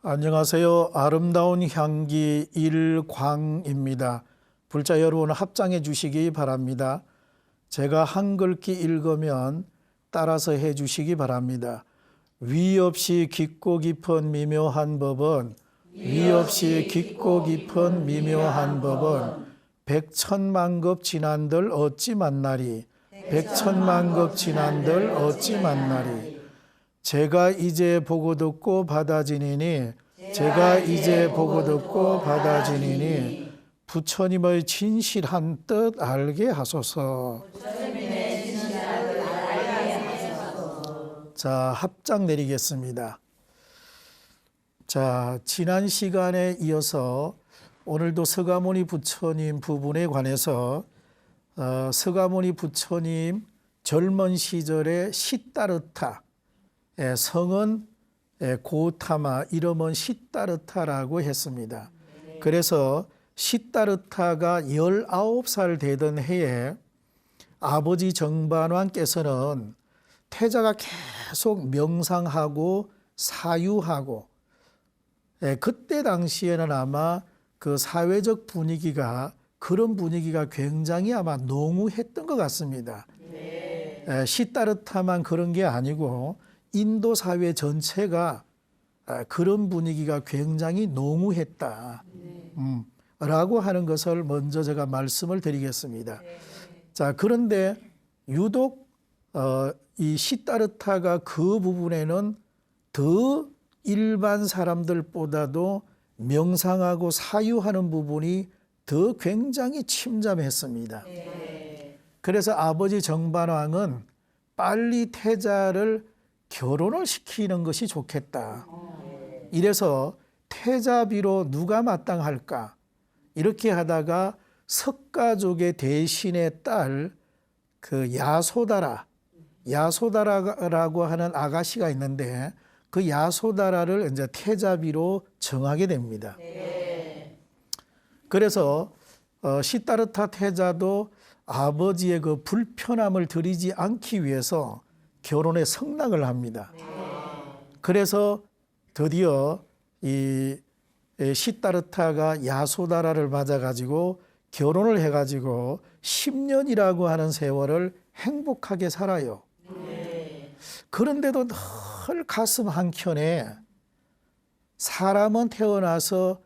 안녕하세요. 아름다운 향기 일광입니다. 불자 여러분 합장해 주시기 바랍니다. 제가 한글귀 읽으면 따라서 해 주시기 바랍니다. 위 없이 깊고 깊은 미묘한 법은 백천만급 지난들 어찌 만나리. 제가 이제 보고 듣고 받아지니니 부처님의 진실한 뜻 알게 하소서. 자, 합장 내리겠습니다. 자, 지난 시간에 이어서 오늘도 서가모니 부처님 부분에 관해서 서가모니 부처님 젊은 시절의 시따르타, 성은 고타마, 이름은 시따르타라고 했습니다. 그래서 시따르타가 19살 되던 해에 아버지 정반왕께서는 태자가 계속 명상하고 사유하고, 그때 당시에는 아마 그 사회적 분위기가, 그런 분위기가 굉장히 아마 농후했던 것 같습니다. 시따르타만 그런 게 아니고 인도 사회 전체가 그런 분위기가 굉장히 농후했다 라고 하는 것을 먼저 제가 말씀을 드리겠습니다. 자, 그런데 유독 이 시따르타가 그 부분에는 더 일반 사람들보다도 명상하고 사유하는 부분이 더 굉장히 침잠했습니다. 그래서 아버지 정반왕은 빨리 태자를 결혼을 시키는 것이 좋겠다. 이래서 태자비로 누가 마땅할까? 이렇게 하다가 석가족의 대신의 딸 그 야소다라고 하는 아가씨가 있는데 그 야소다라를 이제 태자비로 정하게 됩니다. 그래서 시따르타 태자도 아버지의 그 불편함을 드리지 않기 위해서 결혼에 성낙을 합니다. 그래서 드디어 이 시따르타가 야소다라를 맞아가지고 결혼을 해가지고 10년이라고 하는 세월을 행복하게 살아요. 그런데도 늘 가슴 한켠에 사람은 태어나서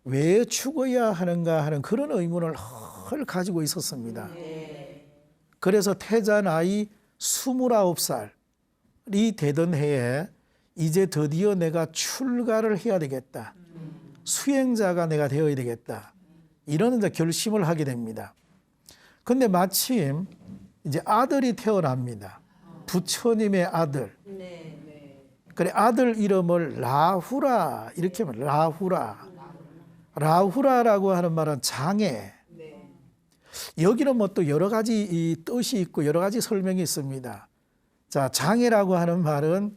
왜 죽어야 하는가 하는 그런 의문을 늘 가지고 있었습니다. 그래서 태자 나이 29살이 되던 해에 이제 드디어 내가 출가를 해야 되겠다. 수행자가 내가 되어야 되겠다. 이런 이제 결심을 하게 됩니다. 근데 마침 이제 아들이 태어납니다. 부처님의 아들. 그래, 아들 이름을 라후라 이렇게 하면 라후라라고 하는 말은 장애. 여기는 뭐 또 여러 가지 이 뜻이 있고 여러 가지 설명이 있습니다. 자, 장애라고 하는 말은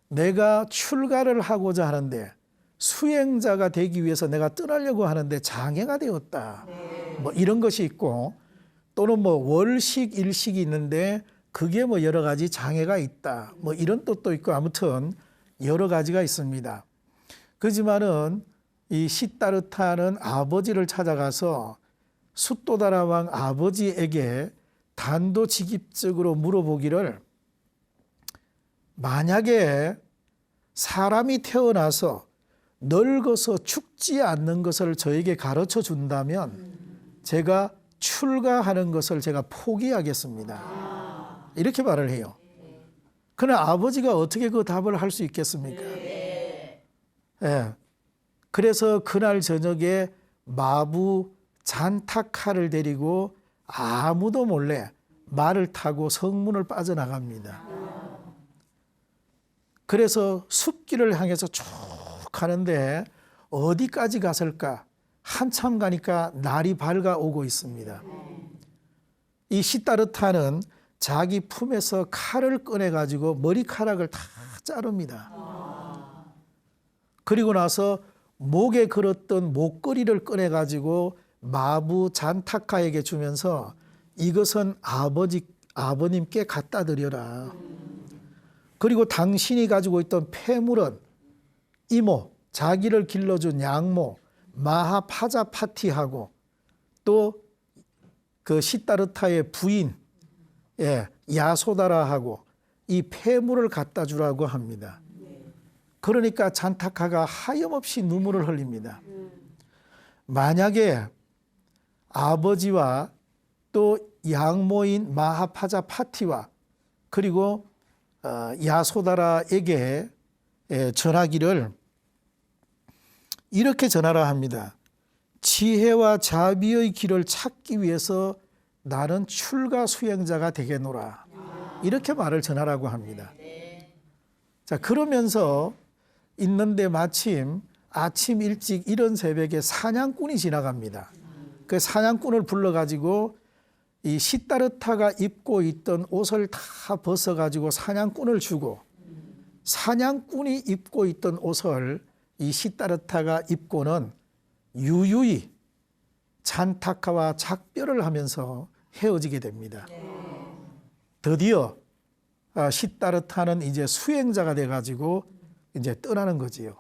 내가 출가를 하고자 하는데 수행자가 되기 위해서 내가 떠나려고 하는데 장애가 되었다. 뭐 이런 것이 있고, 또는 뭐 월식 일식이 있는데 그게 뭐 여러 가지 장애가 있다. 뭐 이런 뜻도 있고, 아무튼 여러 가지가 있습니다. 그렇지만은 이 시따르타는 아버지를 찾아가서 숫도다라 왕 아버지에게 단도직입적으로 물어보기를, 만약에 사람이 태어나서 늙어서 죽지 않는 것을 저에게 가르쳐 준다면 제가 출가하는 것을 제가 포기하겠습니다. 이렇게 말을 해요. 그러나 아버지가 어떻게 그 답을 할 수 있겠습니까? 그래서 그날 저녁에 마부 잔타카를 데리고 아무도 몰래 말을 타고 성문을 빠져나갑니다. 그래서 숲길을 향해서 쭉 가는데 어디까지 갔을까? 한참 가니까 날이 밝아오고 있습니다. 이 시따르타는 자기 품에서 칼을 꺼내가지고 머리카락을 다 자릅니다. 그리고 나서 목에 걸었던 목걸이를 꺼내가지고 마부 잔타카에게 주면서 이것은 아버님께 갖다 드려라. 그리고 당신이 가지고 있던 폐물은 이모, 자기를 길러준 양모 마하파자파티하고 또 그 시다르타의 부인 야소다라하고 이 폐물을 갖다 주라고 합니다. 그러니까 잔타카가 하염없이 눈물을 흘립니다. 만약에 아버지와 또 양모인 마하파자파티와 그리고 야소다라에게 전하기를 이렇게 전하라 합니다. 지혜와 자비의 길을 찾기 위해서 나는 출가 수행자가 되겠노라. 이렇게 말을 전하라고 합니다. 자, 그러면서 있는데 마침 아침 일찍 이른 새벽에 사냥꾼이 지나갑니다. 그 사냥꾼을 불러가지고 이 시다르타가 입고 있던 옷을 다 벗어가지고 사냥꾼을 주고 사냥꾼이 입고 있던 옷을 이 시다르타가 입고는 유유히 잔타카와 작별을 하면서 헤어지게 됩니다. 드디어 시다르타는 이제 수행자가 돼가지고 이제 떠나는 거지요.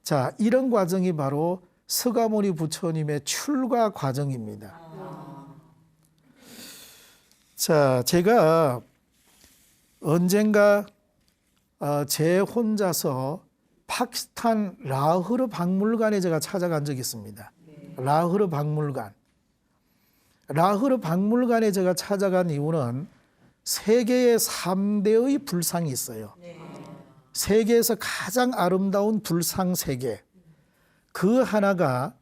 자, 이런 과정이 바로 서가모니 부처님의 출가 과정입니다. 자, 제가 언젠가 제 혼자서 파키스탄 라흐르 박물관에 제가 찾아간 적이 있습니다. 라흐르 박물관. 라흐르 박물관에 제가 찾아간 이유는 세계의 3대의 불상이 있어요. 세계에서 가장 아름다운 불상 3개. 그 하나가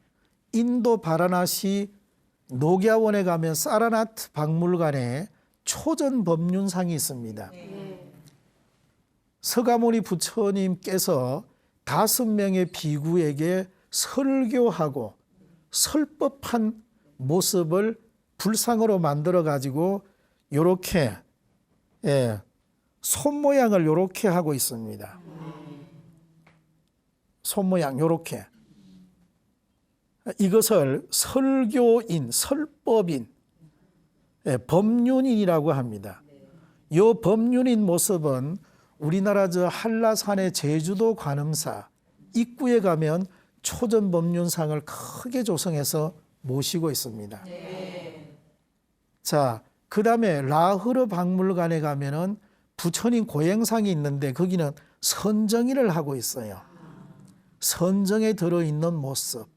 인도 바라나시 녹야원에 가면 사라나트 박물관에 초전 법륜상이 있습니다. 서가모니 부처님께서 5명의 비구에게 설교하고 설법한 모습을 불상으로 만들어 가지고 요렇게 손 모양을 요렇게 하고 있습니다. 손 모양 요렇게. 이것을 설교인, 설법인, 법륜인이라고 합니다. 이 법륜인 모습은 우리나라 저 한라산의 제주도 관음사 입구에 가면 초전 법륜상을 크게 조성해서 모시고 있습니다. 자, 그 다음에 라흐르 박물관에 가면은 부처님 고행상이 있는데 거기는 선정일을 하고 있어요. 선정에 들어있는 모습.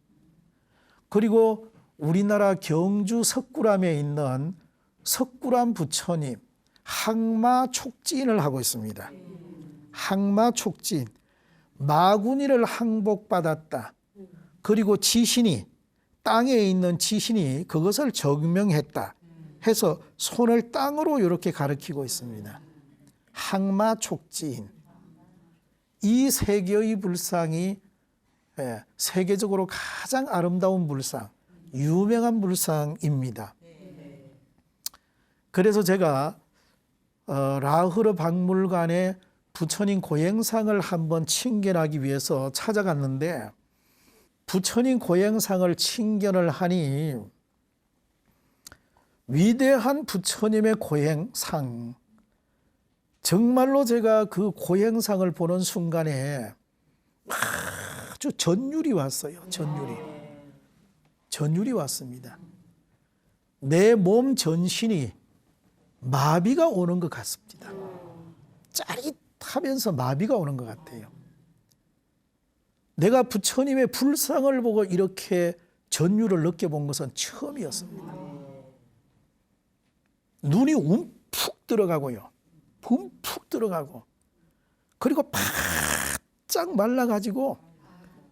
그리고 우리나라 경주 석굴암에 있는 석굴암 부처님 항마 촉진을 하고 있습니다. 항마 촉진. 마구니를 항복받았다. 그리고 지신이 땅에 있는 지신이 그것을 증명했다 해서 손을 땅으로 이렇게 가리키고 있습니다. 항마 촉진. 이 3개의 불상이 세계적으로 가장 아름다운 불상, 유명한 불상입니다. 그래서 제가 라흐르 박물관에 부처님 고행상을 한번 친견하기 위해서 찾아갔는데 부처님 고행상을 친견을 하니 위대한 부처님의 고행상, 정말로 제가 그 고행상을 보는 순간에 아주 전율이 왔어요. 전율이 왔습니다. 내 몸 전신이 마비가 오는 것 같습니다. 짜릿하면서 마비가 오는 것 같아요. 내가 부처님의 불상을 보고 이렇게 전율을 느껴본 것은 처음이었습니다. 눈이 움푹 들어가고요. 움푹 들어가고 그리고 바짝 말라가지고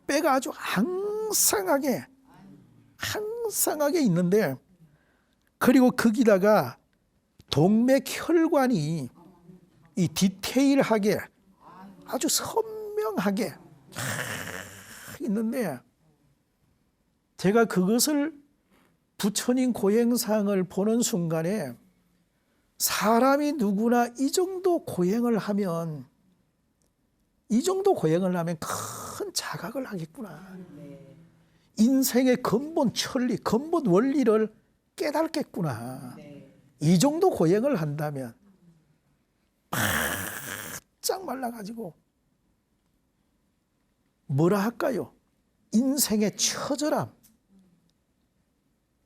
뼈가 아주 앙상하게 있는데 그리고 거기다가 동맥혈관이 이 디테일하게 아주 선명하게 있는데 제가 그것을 부처님 고행상을 보는 순간에 사람이 누구나 이 정도 고행을 하면 큰 자각을 하겠구나. 인생의 근본 천리, 근본 원리를 깨닫겠구나. 이 정도 고행을 한다면 바짝 말라가지고 뭐라 할까요? 인생의 처절함,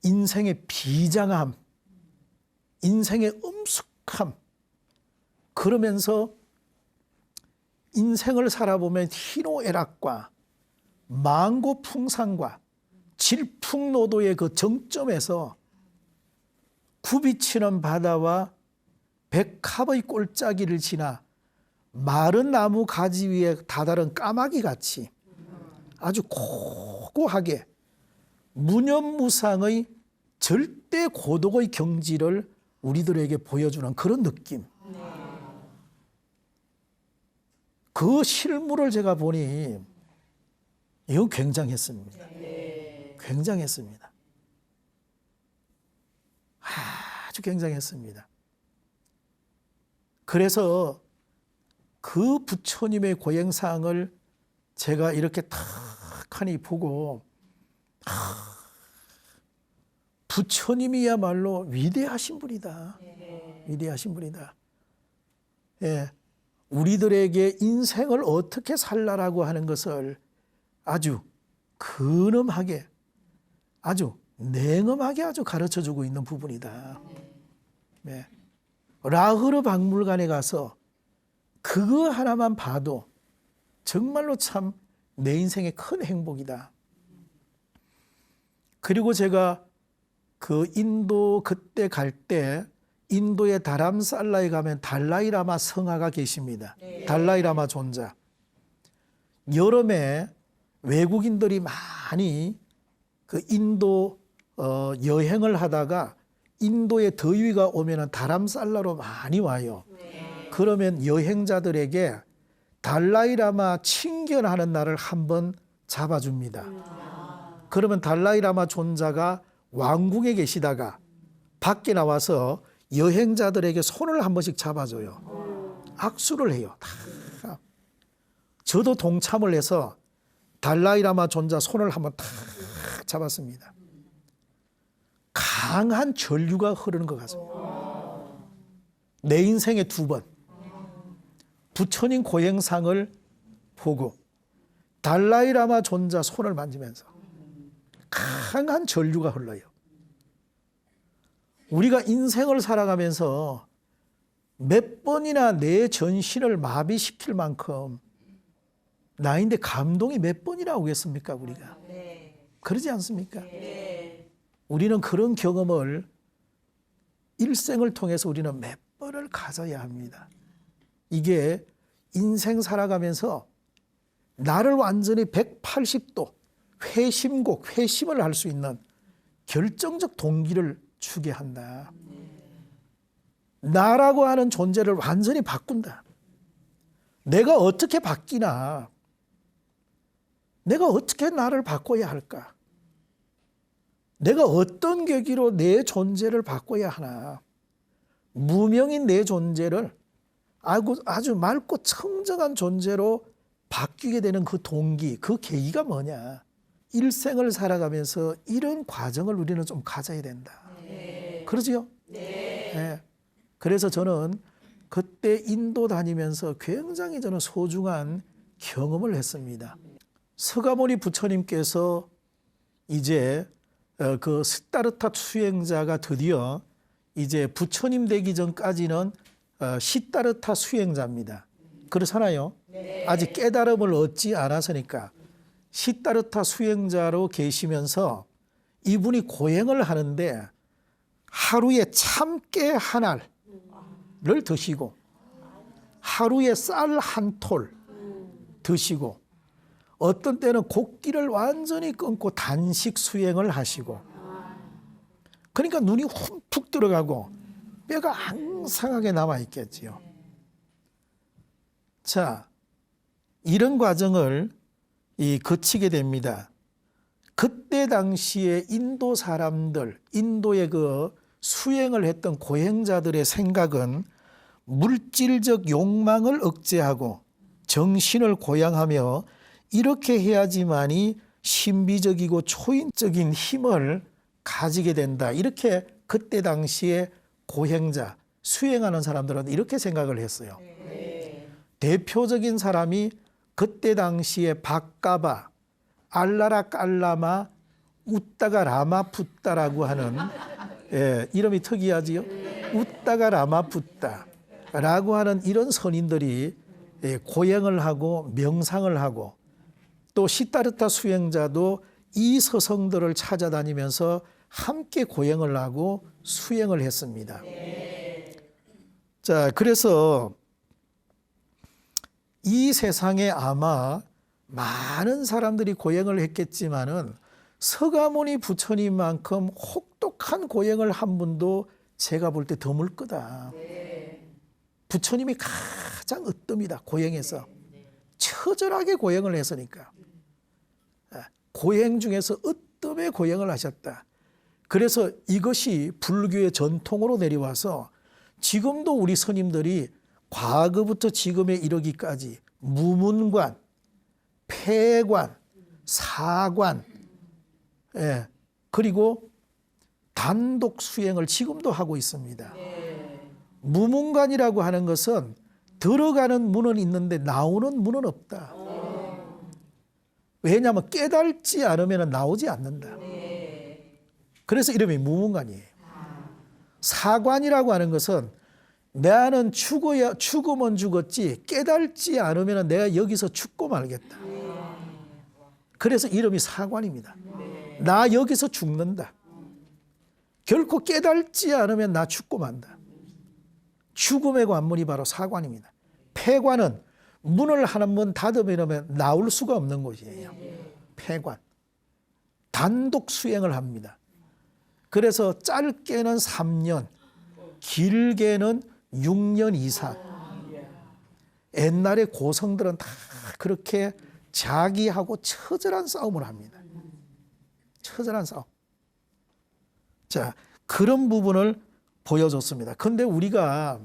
인생의 비장함, 인생의 엄숙함, 그러면서 인생을 살아보면 희노애락과 망고풍상과 질풍노도의 그 정점에서 굽이치는 바다와 백합의 꼴짜기를 지나 마른 나무 가지 위에 다다른 까마귀 같이 아주 고고하게 무념무상의 절대 고독의 경지를 우리들에게 보여주는 그런 느낌. 그 실물을 제가 보니 이건 굉장했습니다. 굉장했습니다. 아주 굉장했습니다. 그래서 그 부처님의 고행상을 제가 이렇게 탁하니 보고 부처님이야말로 위대하신 분이다. 위대하신 분이다. 예, 우리들에게 인생을 어떻게 살라라고 하는 것을 아주 근엄하게, 아주 냉엄하게 아주 가르쳐주고 있는 부분이다. 네. 라흐르 박물관에 가서 그거 하나만 봐도 정말로 참 내 인생의 큰 행복이다. 그리고 제가 그 인도 그때 갈 때 인도의 다람살라에 가면 달라이라마 성하가 계십니다. 달라이라마 존자. 여름에 외국인들이 많이 그 인도 여행을 하다가 인도에 더위가 오면 다람살라로 많이 와요. 그러면 여행자들에게 달라이라마 친견하는 날을 한번 잡아줍니다. 그러면 달라이라마 존자가 왕궁에 계시다가 밖에 나와서 여행자들에게 손을 한 번씩 잡아줘요. 악수를 해요. 다. 저도 동참을 해서 달라이라마 존자 손을 한번 탁 잡았습니다. 강한 전류가 흐르는 것 같습니다. 내 인생에 2번 부처님 고행상을 보고 달라이라마 존자 손을 만지면서 강한 전류가 흘러요. 우리가 인생을 살아가면서 몇 번이나 내 전신을 마비시킬 만큼 나인데 감동이 몇 번이나 오겠습니까, 우리가? 그러지 않습니까? 우리는 그런 경험을 일생을 통해서 우리는 몇 번을 가져야 합니다. 이게 인생 살아가면서 나를 완전히 180도 회심곡, 회심을 할 수 있는 결정적 동기를 주게 한다. 나라고 하는 존재를 완전히 바꾼다. 내가 어떻게 바뀌나? 내가 어떻게 나를 바꿔야 할까? 내가 어떤 계기로 내 존재를 바꿔야 하나? 무명인 내 존재를 아주 맑고 청정한 존재로 바뀌게 되는 그 동기, 그 계기가 뭐냐? 일생을 살아가면서 이런 과정을 우리는 좀 가져야 된다. 그러지요? 네. 그래서 저는 그때 인도 다니면서 굉장히 저는 소중한 경험을 했습니다. 서가모니 부처님께서 이제 그 시다르타 수행자가 드디어 이제 부처님 되기 전까지는 시다르타 수행자입니다. 그렇잖아요. 아직 깨달음을 얻지 않았으니까 시다르타 수행자로 계시면서 이분이 고행을 하는데 하루에 참깨 한 알을 드시고 하루에 쌀 한 톨 드시고 어떤 때는 곡기를 완전히 끊고 단식 수행을 하시고 그러니까 눈이 훔툭 들어가고 뼈가 앙상하게 남아있겠지요. 자, 이런 과정을 거치게 됩니다. 그때 당시에 인도 사람들, 인도의 그 수행을 했던 고행자들의 생각은 물질적 욕망을 억제하고 정신을 고양하며 이렇게 해야지만이 신비적이고 초인적인 힘을 가지게 된다. 이렇게 그때 당시에 고행자, 수행하는 사람들은 이렇게 생각을 했어요. 대표적인 사람이 그때 당시에 바까바, 알라라 깔라마, 웃다가 라마 붓다라고 하는 이름이 특이하지요. 웃다가 라마 붓다라고 하는 이런 선인들이 고행을 하고 명상을 하고 또 시타르타 수행자도 이 서성들을 찾아다니면서 함께 고행을 하고 수행을 했습니다. 자, 그래서 이 세상에 아마 많은 사람들이 고행을 했겠지만은 서가모니 부처님만큼 혹독한 고행을 한 분도 제가 볼 때 드물 거다. 부처님이 가장 으뜸이다. 고행에서 처절하게 고행을 했으니까 고행 중에서 으뜸의 고행을 하셨다. 그래서 이것이 불교의 전통으로 내려와서 지금도 우리 스님들이 과거부터 지금에 이르기까지 무문관, 폐관, 사관, 그리고 단독 수행을 지금도 하고 있습니다. 무문관이라고 하는 것은 들어가는 문은 있는데 나오는 문은 없다. 왜냐하면 깨달지 않으면 나오지 않는다. 그래서 이름이 무문관이에요. 사관이라고 하는 것은 나는 죽으면 죽었지 깨달지 않으면 내가 여기서 죽고 말겠다. 그래서 이름이 사관입니다. 나 여기서 죽는다. 결코 깨달지 않으면 나 죽고 만다. 죽음의 관문이 바로 사관입니다. 폐관은 문을 한 번 닫으면 나올 수가 없는 곳이에요. 폐관. 단독 수행을 합니다. 그래서 짧게는 3년, 길게는 6년 이상. 옛날에 고성들은 다 그렇게 자기하고 처절한 싸움을 합니다. 처절한 싸움. 자, 그런 부분을 보여줬습니다. 그런데 우리가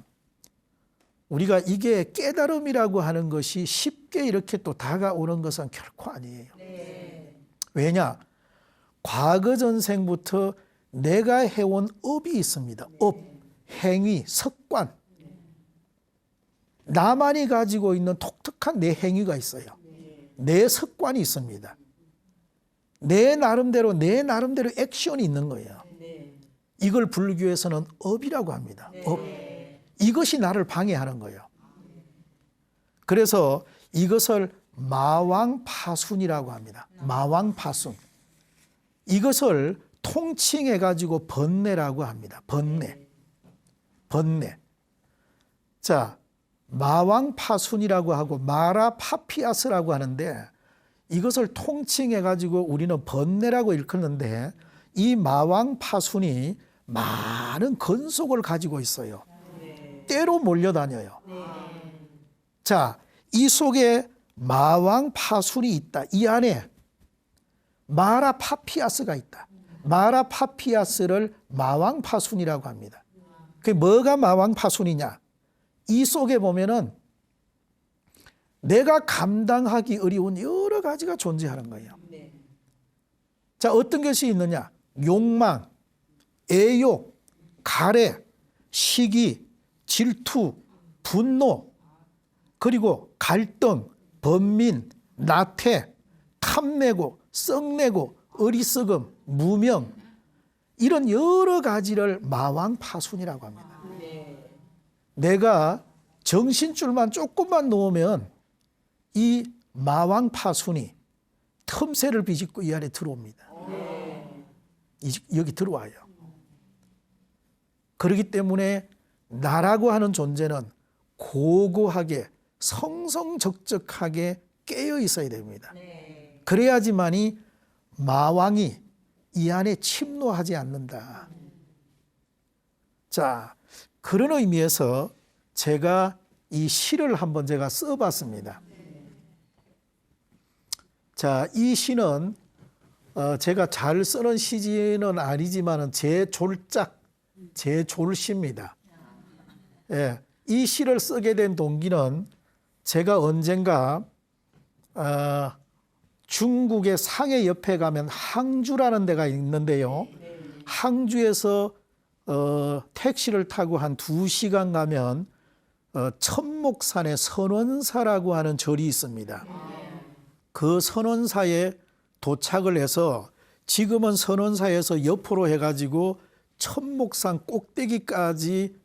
이게 깨달음이라고 하는 것이 쉽게 이렇게 또 다가오는 것은 결코 아니에요. 왜냐? 과거 전생부터 내가 해온 업이 있습니다. 업, 행위, 습관. 나만이 가지고 있는 독특한 내 행위가 있어요. 내 습관이 있습니다. 내 나름대로 액션이 있는 거예요. 이걸 불교에서는 업이라고 합니다. 업. 이것이 나를 방해하는 거예요. 그래서 이것을 마왕파순이라고 합니다. 마왕파순. 이것을 통칭해 가지고 번뇌라고 합니다. 번뇌. 자, 마왕파순이라고 하고 마라파피아스라고 하는데 이것을 통칭해 가지고 우리는 번뇌라고 일컫는데 이 마왕파순이 많은 건속을 가지고 있어요. 때로 몰려다녀요. 자, 이 속에 마왕파순이 있다. 이 안에 마라파피아스가 있다. 마라파피아스를 마왕파순이라고 합니다. 그게 뭐가 마왕파순이냐? 이 속에 보면은 내가 감당하기 어려운 여러 가지가 존재하는 거예요. 자, 어떤 것이 있느냐? 욕망, 애욕, 가래, 시기, 질투, 분노, 그리고 갈등, 번민, 나태, 탐내고, 썩내고, 어리석음, 무명, 이런 여러 가지를 마왕파순이라고 합니다. 내가 정신줄만 조금만 놓으면 이 마왕파순이 틈새를 비집고 이 안에 들어옵니다. 여기 들어와요. 그렇기 때문에 나라고 하는 존재는 고고하게 성성적적하게 깨어 있어야 됩니다. 그래야지만이 마왕이 이 안에 침노하지 않는다. 자, 그런 의미에서 제가 이 시를 한번 제가 써봤습니다. 자, 이 시는 제가 잘 쓰는 시지는 아니지만 제 졸시입니다. 예, 이 시를 쓰게 된 동기는 제가 언젠가 중국의 상해 옆에 가면 항주라는 데가 있는데요. 항주에서 택시를 타고 한 2시간 가면 천목산에 선원사라고 하는 절이 있습니다. 그 선원사에 도착을 해서 지금은 선원사에서 옆으로 해가지고 천목산 꼭대기까지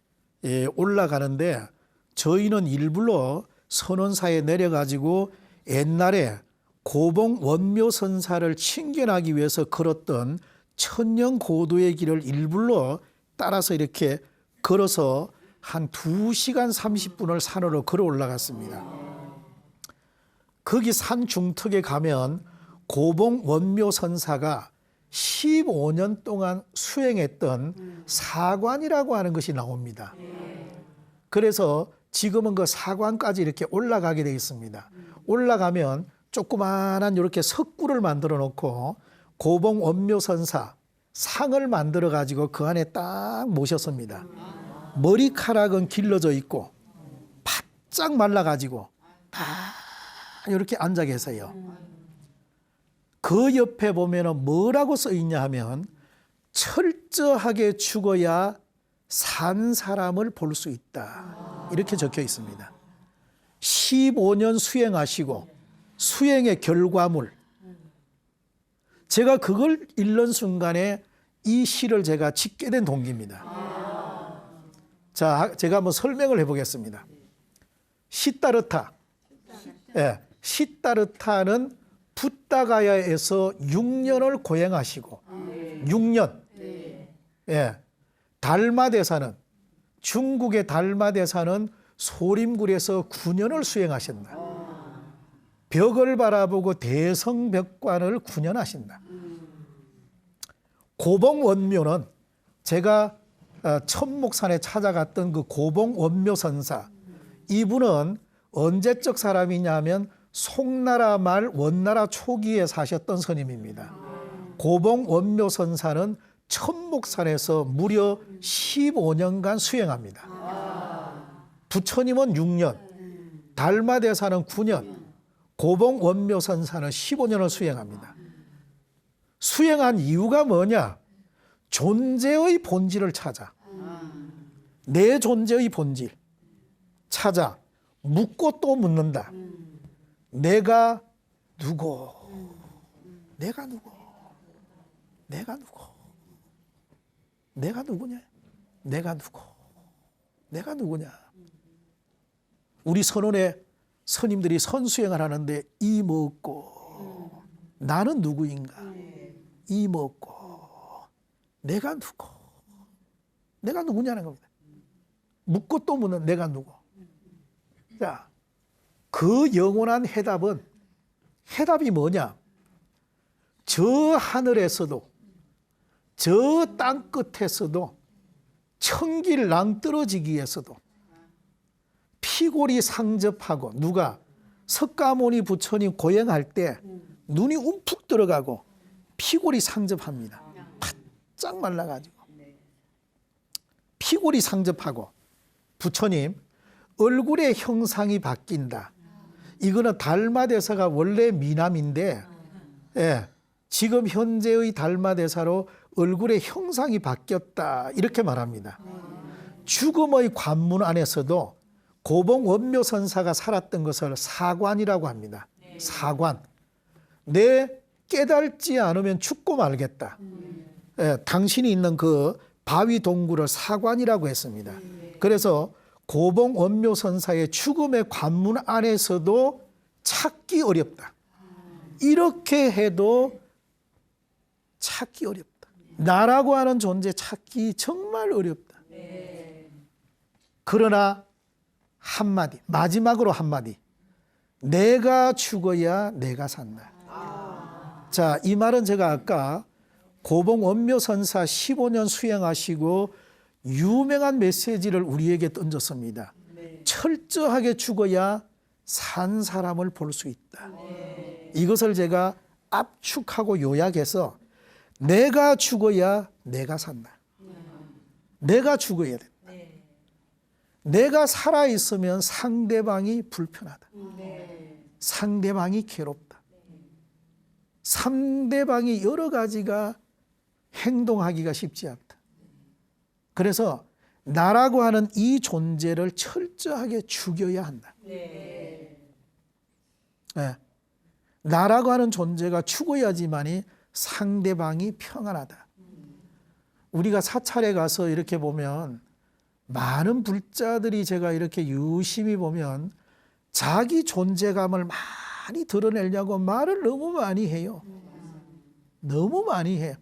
올라가는데 저희는 일부러 선원사에 내려가지고 옛날에 고봉 원묘선사를 친견하기 위해서 걸었던 천년고도의 길을 일부러 따라서 이렇게 걸어서 한 2시간 30분을 산으로 걸어 올라갔습니다. 거기 산 중턱에 가면 고봉 원묘선사가 15년 동안 수행했던 사관이라고 하는 것이 나옵니다. 그래서 지금은 그 사관까지 이렇게 올라가게 되어 있습니다. 올라가면 조그마한 이렇게 석굴을 만들어 놓고 고봉 원묘선사 상을 만들어 가지고 그 안에 딱 모셨습니다. 머리카락은 길러져 있고 바짝 말라 가지고 다 이렇게 앉아 계세요. 그 옆에 보면은 뭐라고 써 있냐 하면 철저하게 죽어야 산 사람을 볼 수 있다. 이렇게 적혀 있습니다. 15년 수행하시고 수행의 결과물. 제가 그걸 읽는 순간에 이 시를 제가 짓게 된 동기입니다. 자, 제가 한번 설명을 해보겠습니다. 시타르타. 예, 시타르타는 붓다가야에서 6년을 고행하시고 6년. 예, 달마대사는 중국의 달마대사는 소림굴에서 9년을 수행하신다. 벽을 바라보고 대성벽관을 9년 하신다. 고봉원묘는 제가 천목산에 찾아갔던 그 고봉원묘선사, 이분은 언제적 사람이냐면 송나라 말 원나라 초기에 사셨던 스님입니다. 고봉원묘선사는 천목산에서 무려 15년간 수행합니다. 부처님은 6년, 달마대사는 9년, 고봉원묘선사는 15년을 수행합니다. 수행한 이유가 뭐냐? 존재의 본질을 찾아. 내 존재의 본질 찾아 묻고 또 묻는다. 내가 누구? 내가 누구? 내가 누구? 내가 누구냐? 내가 누구? 내가 누구냐? 우리 선원의 스님들이 선수행을 하는데 이 먹고 나는 누구인가? 이 먹고 내가 누구? 내가 누구냐는 겁니다. 묻고 또 묻는 내가 누구? 자, 그 영원한 해답이 뭐냐? 저 하늘에서도 저 땅 끝에서도 천길 낭떠러지기 위해서도 피골이 상접하고 누가 석가모니 부처님 고행할 때 눈이 움푹 들어가고 피골이 상접합니다. 바짝 말라가지고 피골이 상접하고 부처님 얼굴의 형상이 바뀐다. 이거는 달마대사가 원래 미남인데 지금 현재의 달마대사로 얼굴의 형상이 바뀌었다. 이렇게 말합니다. 죽음의 관문 안에서도 고봉 원묘선사가 살았던 것을 사관이라고 합니다. 사관. 내 깨달지 않으면 죽고 말겠다. 당신이 있는 그 바위 동굴을 사관이라고 했습니다. 그래서 고봉 원묘선사의 죽음의 관문 안에서도 찾기 어렵다. 이렇게 해도 찾기 어렵다. 나라고 하는 존재 찾기 정말 어렵다. 그러나 한마디, 마지막으로 한마디. 내가 죽어야 내가 산다. 자, 이 말은 제가 아까 고봉 원묘선사 15년 수행하시고 유명한 메시지를 우리에게 던졌습니다. 철저하게 죽어야 산 사람을 볼 수 있다. 이것을 제가 압축하고 요약해서 내가 죽어야 내가 산다. 내가 죽어야 된다. 내가 살아있으면 상대방이 불편하다. 상대방이 괴롭다. 상대방이 여러 가지가 행동하기가 쉽지 않다. 그래서 나라고 하는 이 존재를 철저하게 죽여야 한다. 네. 예. 나라고 하는 존재가 죽어야지만이 상대방이 평안하다. 우리가 사찰에 가서 이렇게 보면 많은 불자들이 제가 이렇게 유심히 보면 자기 존재감을 많이 드러내려고 말을 너무 많이 해요. 너무 많이 해요.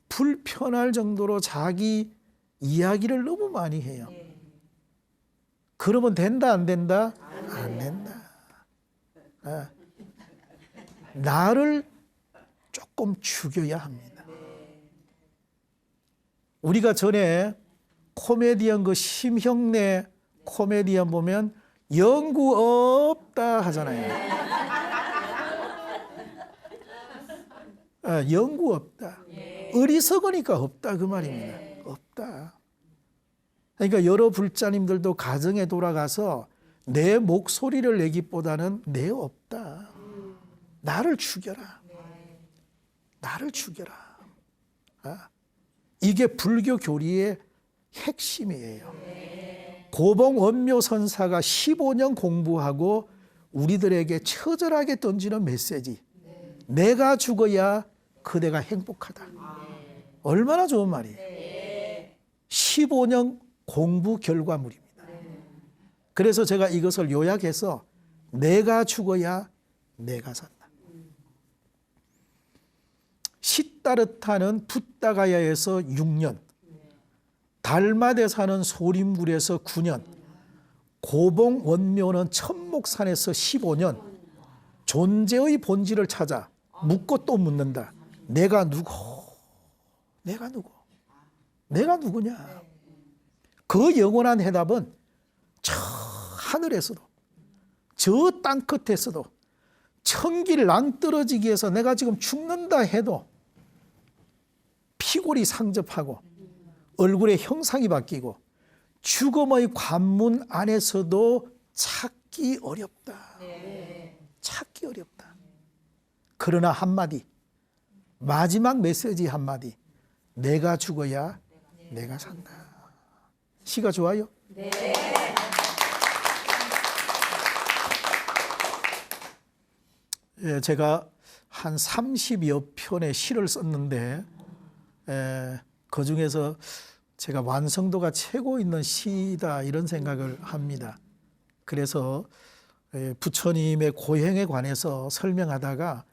불편할 정도로 자기 이야기를 너무 많이 해요. 그러면 된다, 안 된다? 안 된다. 아, 나를 조금 죽여야 합니다. 우리가 전에 코미디언 그 심형래 코미디언 보면 연구 없다 하잖아요. 연구 없다. 어리석으니까 없다 그 말입니다. 없다. 그러니까 여러 불자님들도 가정에 돌아가서 내 목소리를 내기보다는 내 없다. 나를 죽여라. 나를 죽여라. 이게 불교 교리의 핵심이에요. 고봉 원묘선사가 15년 공부하고 우리들에게 처절하게 던지는 메시지. 내가 죽어야 그대가 행복하다. 얼마나 좋은 말이에요. 15년 공부 결과물입니다. 그래서 제가 이것을 요약해서 내가 죽어야 내가 산다. 시타르타는 붓다가야에서 6년, 달마대사는 소림굴에서 9년, 고봉 원묘는 천목산에서 15년, 존재의 본질을 찾아 묻고 또 묻는다. 내가 누구? 내가 누구? 내가 누구냐? 그 영원한 해답은 저 하늘에서도 저 땅끝에서도 천길 낭떠러지기 위해서 내가 지금 죽는다 해도 피골이 상접하고 얼굴의 형상이 바뀌고 죽음의 관문 안에서도 찾기 어렵다. 찾기 어렵다. 그러나 한마디, 마지막 메시지 한마디, 내가 죽어야 내가 산다. 시가 좋아요? 네. 예, 제가 한 30여 편의 시를 썼는데 그 중에서 제가 완성도가 최고 있는 시다 이런 생각을 합니다. 그래서 부처님의 고행에 관해서 설명하다가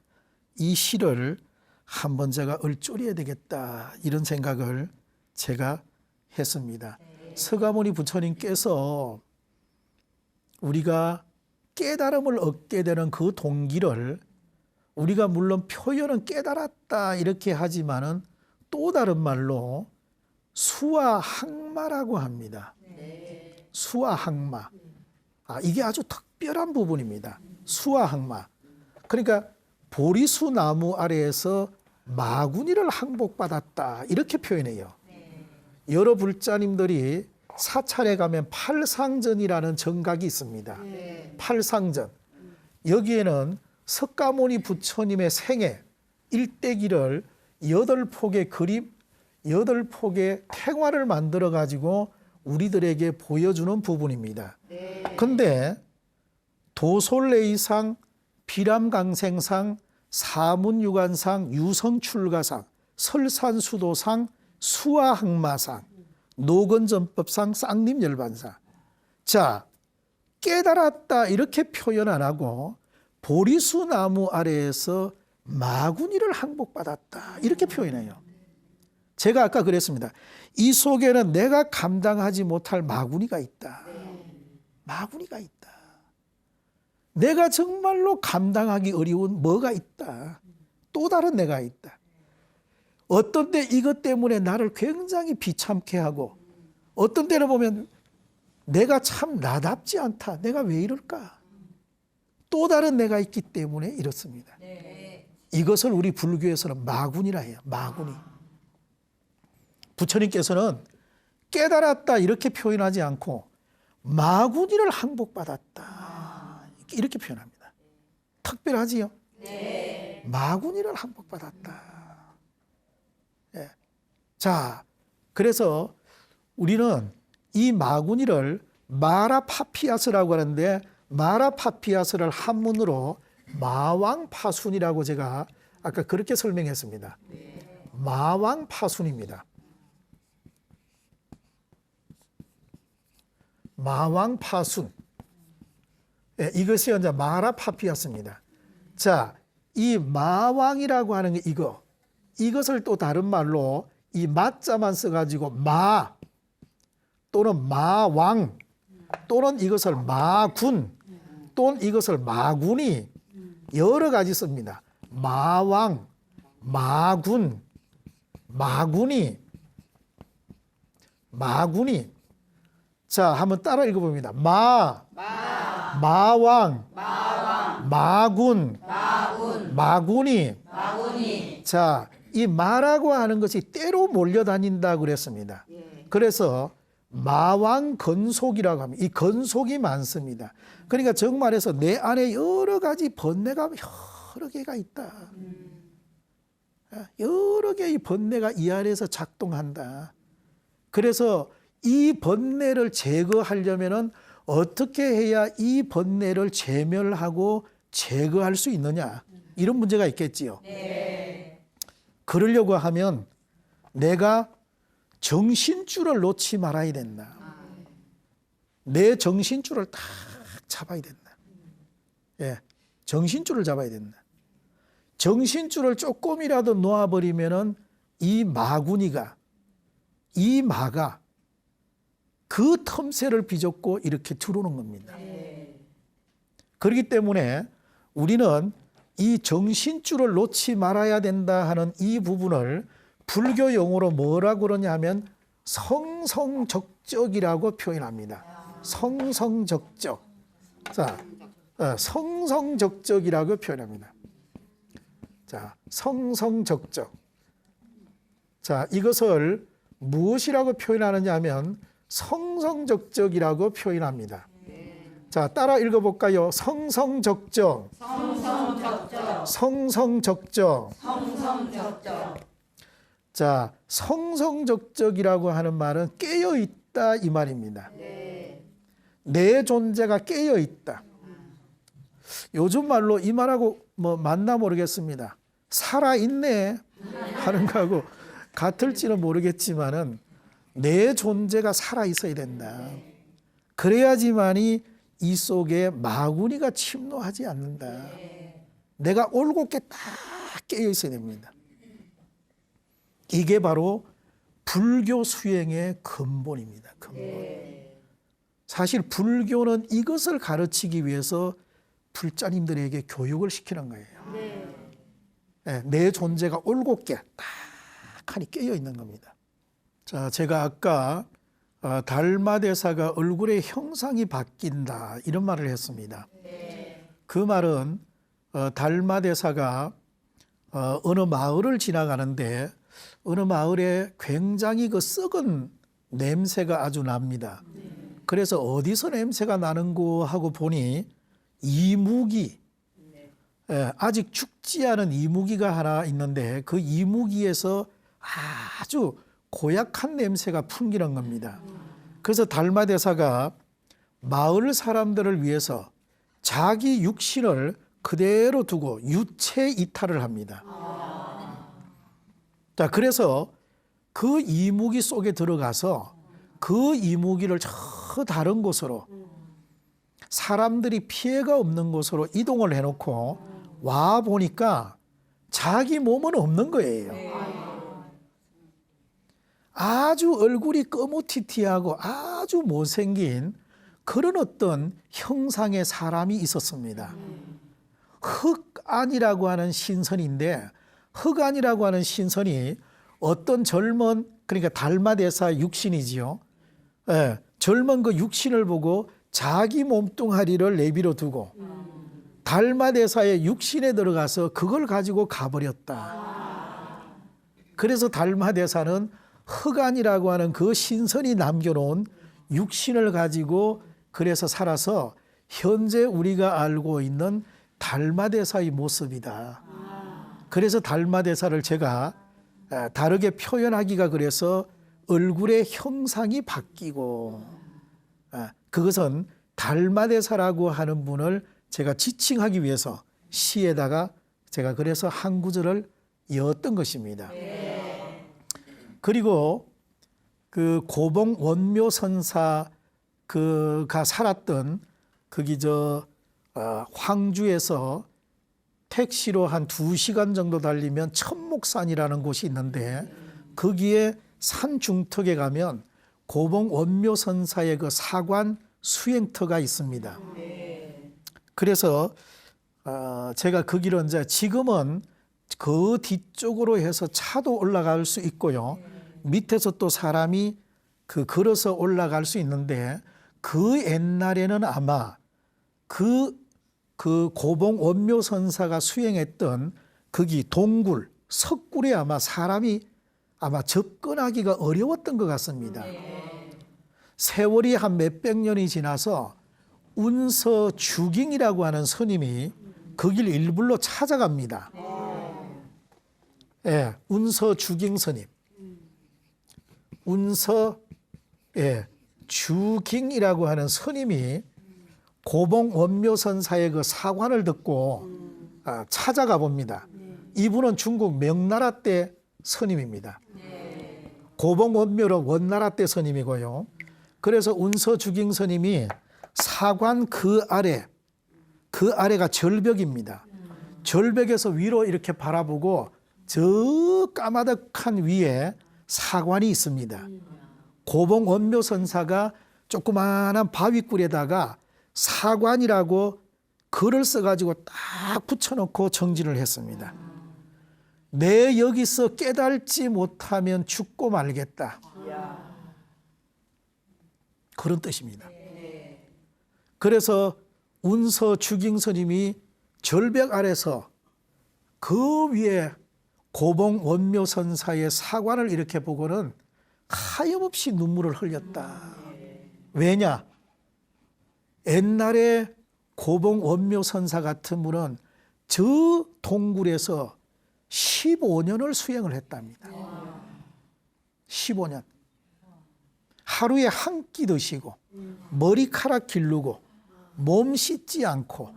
이 시를 한번 제가 얼조려야 되겠다 이런 생각을 제가 했습니다. 서가모니 부처님께서 우리가 깨달음을 얻게 되는 그 동기를 우리가 물론 표현은 깨달았다 이렇게 하지만은 또 다른 말로 수화항마라고 합니다. 수화항마. 이게 아주 특별한 부분입니다. 수화항마. 그러니까 보리수 나무 아래에서 마구니를 항복받았다 이렇게 표현해요. 여러 불자님들이 사찰에 가면 팔상전이라는 정각이 있습니다. 팔상전. 여기에는 석가모니 부처님의 생애 일대기를 8폭의 그림, 8폭의 탱화를 만들어 가지고 우리들에게 보여주는 부분입니다. 근데 도솔레이상, 비람강생상, 사문유관상, 유성출가상, 설산수도상, 수화항마상, 노건전법상, 쌍림열반상. 자, 깨달았다 이렇게 표현 안 하고 보리수 나무 아래에서 마구니를 항복받았다 이렇게 표현해요. 제가 아까 그랬습니다. 이 속에는 내가 감당하지 못할 마구니가 있다. 마구니가 있다. 내가 정말로 감당하기 어려운 뭐가 있다. 또 다른 내가 있다. 어떤 때 이것 때문에 나를 굉장히 비참케 하고 어떤 때는 보면 내가 참 나답지 않다. 내가 왜 이럴까? 또 다른 내가 있기 때문에 이렇습니다. 이것을 우리 불교에서는 마구니라 해요. 마구니. 부처님께서는 깨달았다 이렇게 표현하지 않고 마구니를 항복받았다 이렇게 표현합니다. 특별하지요? 네. 마구니를 항복받았다. 예. 자, 그래서 우리는 이 마구니를 마라파피아스라고 하는데 마라파피아스를 한문으로 마왕파순이라고 제가 아까 그렇게 설명했습니다. 마왕파순입니다. 마왕파순. 예, 이것이 이제 마라파피아스입니다. 자, 이 마왕이라고 하는 게 이것을 또 다른 말로 이 마자만 써가지고 마 또는 마왕 또는 이것을 마군 또는 이것을 마군이 여러 가지 씁니다. 마왕, 마군, 마군이. 자, 한번 따라 읽어봅니다. 마왕, 마군, 마군이. 자, 이 마라고 하는 것이 때로 몰려다닌다 그랬습니다. 그래서 마왕 건속이라고 합니다. 이 건속이 많습니다. 그러니까 정말해서 내 안에 여러 가지 번뇌가 여러 개가 있다. 여러 개의 번뇌가 이 안에서 작동한다. 그래서 이 번뇌를 제거하려면은 어떻게 해야 이 번뇌를 제멸하고 제거할 수 있느냐, 이런 문제가 있겠지요. 그러려고 하면 내가 정신줄을 놓지 말아야 된다. 내 정신줄을 딱 잡아야 된다. 예, 정신줄을 잡아야 된다. 정신줄을 조금이라도 놓아버리면은 이 마구니가, 이 마가 그 틈새를 비좁고 이렇게 들어오는 겁니다. 그렇기 때문에 우리는 이 정신줄을 놓지 말아야 된다 하는 이 부분을 불교 용어로 뭐라고 그러냐면 성성적적이라고 표현합니다. 성성적적. 자, 성성적적이라고 표현합니다. 자, 성성적적. 자, 이것을 무엇이라고 표현하느냐 하면 성성적적이라고 표현합니다. 자, 따라 읽어볼까요? 성성적적. 성성적적. 자, 성성적적이라고 하는 말은 깨어있다 이 말입니다. 내 존재가 깨어있다. 요즘 말로 이 말하고 뭐 맞나 모르겠습니다. 살아있네 하는 거하고 같을지는 모르겠지만은 내 존재가 살아있어야 된다. 그래야지만이 이 속에 마구니가 침노하지 않는다. 내가 올곧게 딱 깨어있어야 됩니다. 이게 바로 불교 수행의 근본입니다. 근본. 사실 불교는 이것을 가르치기 위해서 불자님들에게 교육을 시키는 거예요. 네, 내 존재가 올곧게 딱하니 깨어 있는 겁니다. 자, 제가 아까 달마대사가 얼굴의 형상이 바뀐다 이런 말을 했습니다. 그 말은 달마대사가 어느 마을을 지나가는데 어느 마을에 굉장히 그 썩은 냄새가 아주 납니다. 그래서 어디서 냄새가 나는고 하고 보니 이무기, 아직 죽지 않은 이무기가 하나 있는데 그 이무기에서 아주 고약한 냄새가 풍기는 겁니다. 그래서 달마대사가 마을 사람들을 위해서 자기 육신을 그대로 두고 유체 이탈을 합니다. 자, 그래서 그 이무기 속에 들어가서 그 이무기를 저 다른 곳으로 사람들이 피해가 없는 곳으로 이동을 해놓고 와 보니까 자기 몸은 없는 거예요. 아주 얼굴이 꺼무티티하고 아주 못생긴 그런 어떤 형상의 사람이 있었습니다. 흑안이라고 하는 신선인데 흑안이라고 하는 신선이 어떤 젊은, 그러니까 달마대사 육신이지요. 젊은 그 육신을 보고 자기 몸뚱아리를 내비로 두고 달마대사의 육신에 들어가서 그걸 가지고 가버렸다. 그래서 달마대사는 흑안이라고 하는 그 신선이 남겨놓은 육신을 가지고 그래서 살아서 현재 우리가 알고 있는 달마대사의 모습이다. 그래서 달마대사를 제가 다르게 표현하기가 그래서 얼굴의 형상이 바뀌고, 그것은 달마대사라고 하는 분을 제가 지칭하기 위해서 시에다가 제가 그래서 한 구절을 이었던 것입니다. 그리고 그 고봉 원묘선사 그가 살았던 거기 황주에서 택시로 한 2시간 정도 달리면 천목산이라는 곳이 있는데 거기에 산 중턱에 가면 고봉 원묘선사의 그 사관 수행터가 있습니다. 그래서 제가 그 길은 이제 지금은 그 뒤쪽으로 해서 차도 올라갈 수 있고요. 밑에서 또 사람이 걸어서 올라갈 수 있는데 그 옛날에는 아마 그 고봉 원묘선사가 수행했던 거기 동굴, 석굴에 아마 사람이 아마 접근하기가 어려웠던 것 같습니다. 세월이 한 몇백 년이 지나서 운서주깅이라고 하는 스님이 거길 일부러 찾아갑니다. 예, 운서주깅 스님. 주깅이라고 하는 스님이 고봉 원묘선사의 그 사관을 듣고 찾아가 봅니다. 이분은 중국 명나라 때 스님입니다. 고봉 원묘로 원나라 때 스님이고요. 그래서 운서주깅 스님이 사관 그 아래가 절벽입니다. 절벽에서 위로 이렇게 바라보고 저 까마득한 위에 사관이 있습니다. 고봉 원묘선사가 조그마한 바위굴에다가 사관이라고 글을 써가지고 딱 붙여놓고 정진을 했습니다. 내 여기서 깨달지 못하면 죽고 말겠다. 그런 뜻입니다. 그래서 운서주깅 스님이 절벽 아래서 그 위에 고봉 원묘선사의 사관을 이렇게 보고는 하염없이 눈물을 흘렸다. 왜냐? 옛날에 고봉 원묘선사 같은 분은 저 동굴에서 15년을 수행을 했답니다. 15년. 하루에 한 끼 드시고 머리카락 기르고 몸 씻지 않고,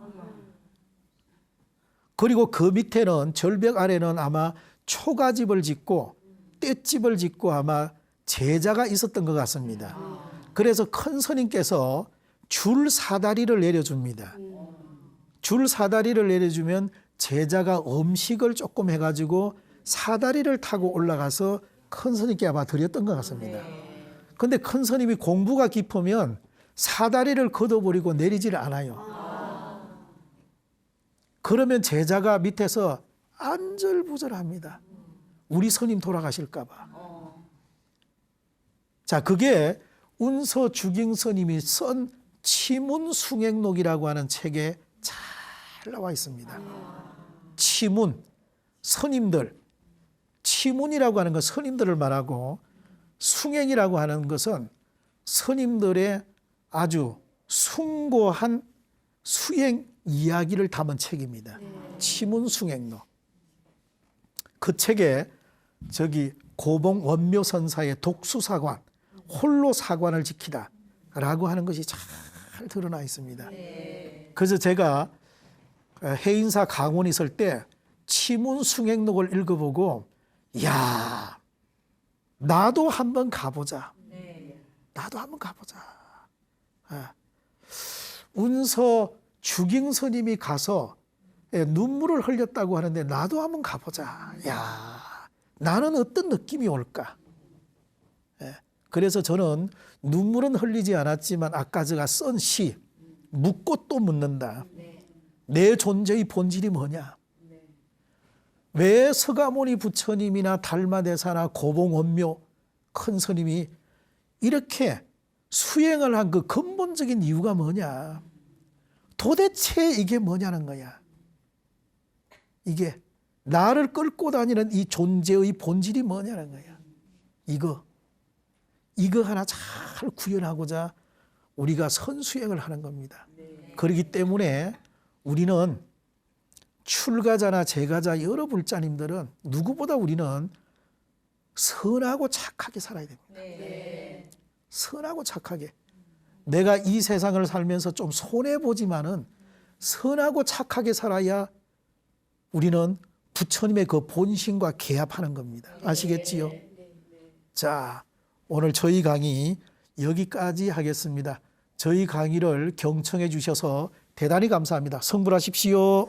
그리고 그 밑에는 절벽 아래는 아마 초가집을 짓고 떼집을 짓고 아마 제자가 있었던 것 같습니다. 그래서 큰 스님께서 줄 사다리를 내려줍니다. 줄 사다리를 내려주면 제자가 음식을 조금 해가지고 사다리를 타고 올라가서 큰 스님께 아마 드렸던 것 같습니다. 근데 큰 스님이 공부가 깊으면 사다리를 걷어버리고 내리지를 않아요. 그러면 제자가 밑에서 안절부절합니다. 우리 스님 돌아가실까 봐. 자, 그게 운서주깅 스님이 쓴 치문숭행록이라고 하는 책에 잘 나와 있습니다. 치문, 스님들. 치문이라고 하는 건 스님들을 말하고, 숭행이라고 하는 것은 스님들의 아주 숭고한 수행 이야기를 담은 책입니다. 치문숭행록. 그 책에 저기 고봉 원묘선사의 독수사관, 홀로 사관을 지키다 라고 하는 것이 잘 드러나 있습니다. 그래서 제가 해인사 강원 있을 때 치문숭행록을 읽어보고, 야, 나도 한번 가보자. 나도 한번 가보자. 운서주깅 스님이 가서 눈물을 흘렸다고 하는데 나도 한번 가보자. 야, 나는 어떤 느낌이 올까? 그래서 저는 눈물은 흘리지 않았지만 아까 제가 쓴 시, 묻고 또 묻는다. 내 존재의 본질이 뭐냐? 왜 서가모니 부처님이나 달마대사나 고봉원묘 큰 스님이 이렇게 수행을 한 그 근본적인 이유가 뭐냐? 도대체 이게 뭐냐는 거야. 이게 나를 끌고 다니는 이 존재의 본질이 뭐냐는 거야. 이거 하나 잘 구현하고자 우리가 선수행을 하는 겁니다. 그렇기 때문에 우리는 출가자나 재가자 여러 불자님들은 누구보다 우리는 선하고 착하게 살아야 됩니다. 네. 선하고 착하게. 내가 이 세상을 살면서 좀 손해보지만은 선하고 착하게 살아야 우리는 부처님의 그 본심과 개합하는 겁니다. 아시겠지요? 자, 오늘 저희 강의 여기까지 하겠습니다. 저희 강의를 경청해 주셔서 대단히 감사합니다. 성불하십시오.